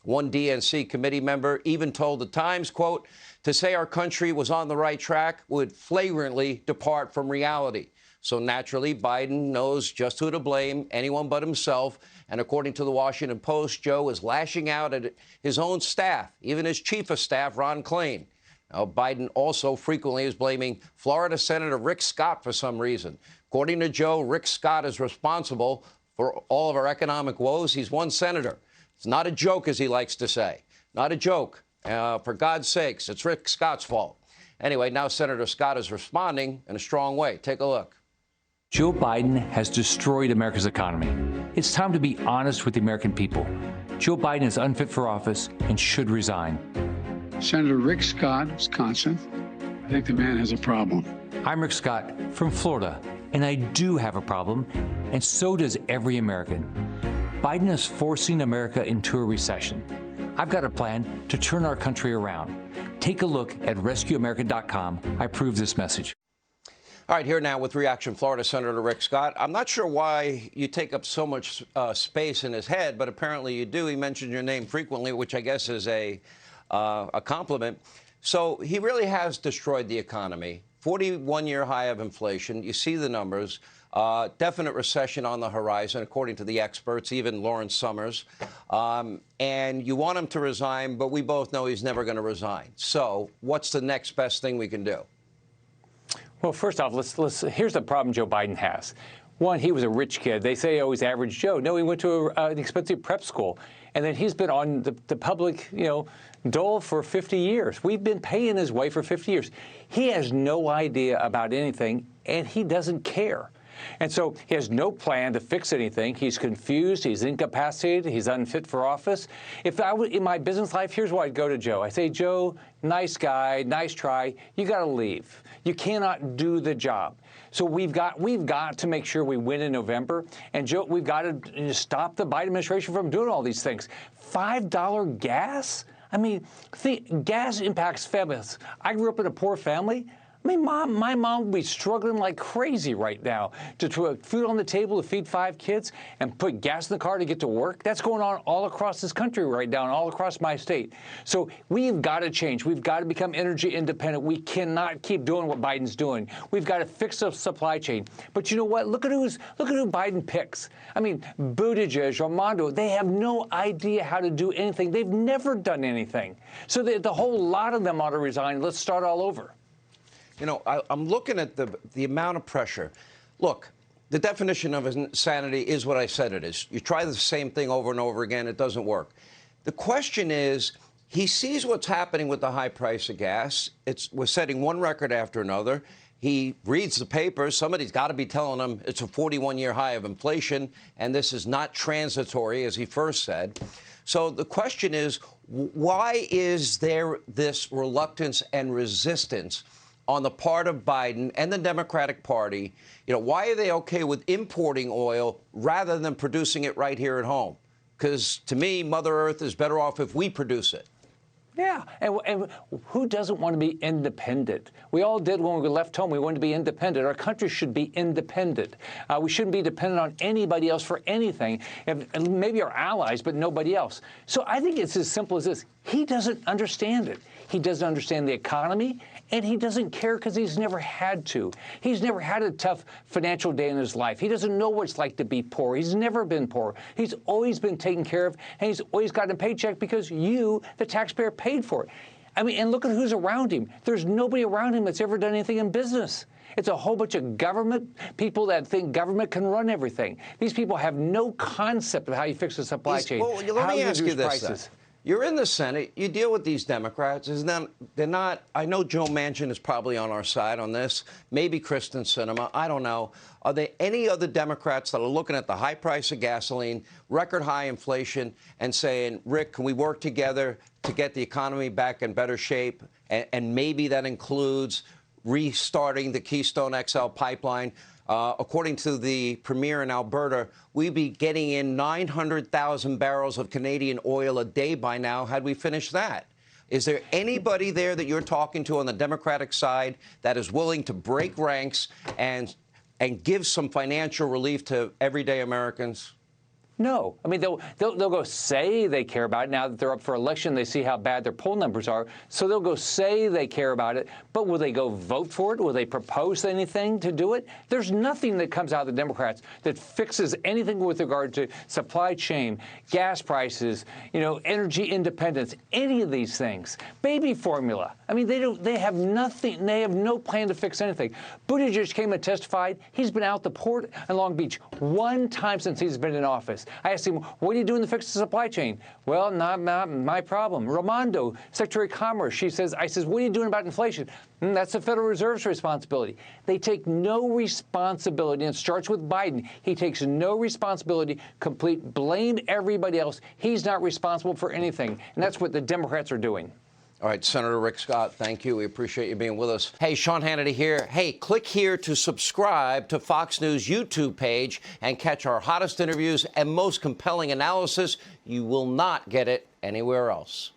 One DNC committee member even told the Times, quote, to say our country was on the right track would flagrantly depart from reality. So naturally, Biden knows just who to blame, anyone but himself. And according to the Washington Post, Joe is lashing out at his own staff, even his chief of staff, Ron Klain. Now, Biden also frequently is blaming Florida Senator Rick Scott for some reason. According to Joe, Rick Scott is responsible for all of our economic woes. He's one senator. It's not a joke, as he likes to say. Not a joke. For God's sakes, it's Rick Scott's fault. Anyway, now Senator Scott is responding in a strong way. Take a look. Joe Biden has destroyed America's economy. It's time to be honest with the American people. Joe Biden is unfit for office and should resign. Senator Rick Scott, Wisconsin. I think the man has a problem. I'm Rick Scott from Florida, and I do have a problem, and so does every American. Biden is forcing America into a recession. I've got a plan to turn our country around. Take a look at rescueamerica.com. I approve this message. All right, here now with Reaction Florida Senator Rick Scott. I'm not sure why you take up so much space in his head, but apparently you do. He mentioned your name frequently, which I guess is a compliment. So he really has destroyed the economy. 41-year high of inflation. You see the numbers. Definite recession on the horizon, according to the experts, even Lawrence Summers. And you want him to resign, but we both know he's never going to resign. So what's the next best thing we can do? Well, first off, here's the problem Joe Biden has. One, he was a rich kid. They say, oh, he's average Joe. No, he went to an expensive prep school. And then he's been on the public, dole for 50 years. We've been paying his way for 50 years. He has no idea about anything, and he doesn't care. And so he has no plan to fix anything. He's confused. He's incapacitated. He's unfit for office. If I were in my business life, here's where I'd go to Joe. I say, Joe, nice guy, nice try. You got to leave. You cannot do the job. So we've got to make sure we win in November. And Joe, we've got to stop the Biden administration from doing all these things. $5 gas? I mean, gas impacts families. I grew up in a poor family. I mean, my mom would be struggling like crazy right now to put food on the table to feed 5 kids and put gas in the car to get to work. That's going on all across this country right now and all across my state. So we've got to change. We've got to become energy independent. We cannot keep doing what Biden's doing. We've got to fix the supply chain. But you know what? Look at who Biden picks. I mean, Buttigieg, Armando, they have no idea how to do anything. They've never done anything. So the whole lot of them ought to resign. Let's start all over. You know, I'm looking at the amount of pressure. Look, the definition of insanity is what I said it is. You try the same thing over and over again, it doesn't work. The question is, he sees what's happening with the high price of gas. We're setting one record after another. He reads the papers. Somebody's got to be telling him it's a 41-year high of inflation, and this is not transitory, as he first said. So the question is, why is there this reluctance and resistance on the part of Biden and the Democratic Party? Why are they okay with importing oil rather than producing it right here at home? Because to me, Mother Earth is better off if we produce it. Yeah, and who doesn't want to be independent? We all did when we left home. We wanted to be independent. Our country should be independent. We shouldn't be dependent on anybody else for anything, maybe our allies, but nobody else. So I think it's as simple as this. He doesn't understand it. He doesn't understand the economy, and he doesn't care because he's never had to. He's never had a tough financial day in his life. He doesn't know what it's like to be poor. He's never been poor. He's always been taken care of, and he's always gotten a paycheck because you, the taxpayer, paid for it. I mean, and look at who's around him. There's nobody around him that's ever done anything in business. It's a whole bunch of government people that think government can run everything. These people have no concept of how you fix the supply chain. Well, let me ask you this. You're in the Senate. You deal with these Democrats. They're not. I know Joe Manchin is probably on our side on this. Maybe Kristen Sinema. I don't know. Are there any other Democrats that are looking at the high price of gasoline, record high inflation, and saying, Rick, can we work together to get the economy back in better shape? And maybe that includes restarting the Keystone XL pipeline. According to the premier in Alberta, we'd be getting in 900,000 barrels of Canadian oil a day by now had we finished that. Is there anybody there that you're talking to on the Democratic side that is willing to break ranks and give some financial relief to everyday Americans? No. I mean, they'll go say they care about it now that they're up for election. They see how bad their poll numbers are. So they'll go say they care about it. But will they go vote for it? Will they propose anything to do it? There's nothing that comes out of the Democrats that fixes anything with regard to supply chain, gas prices, energy independence, any of these things. Baby formula. I mean, they have nothing. They have no plan to fix anything. Buttigieg came and testified. He's been out the port in Long Beach one time since he's been in office. I asked him, what are you doing to fix the supply chain? Well, not my problem. Raimondo, Secretary of Commerce, I says, what are you doing about inflation? That's the Federal Reserve's responsibility. They take no responsibility, and it starts with Biden. He takes no responsibility, blame everybody else. He's not responsible for anything, and that's what the Democrats are doing. All right, Senator Rick Scott, thank you. We appreciate you being with us. Hey, Sean Hannity here. Hey, click here to subscribe to Fox News YouTube page and catch our hottest interviews and most compelling analysis. You will not get it anywhere else.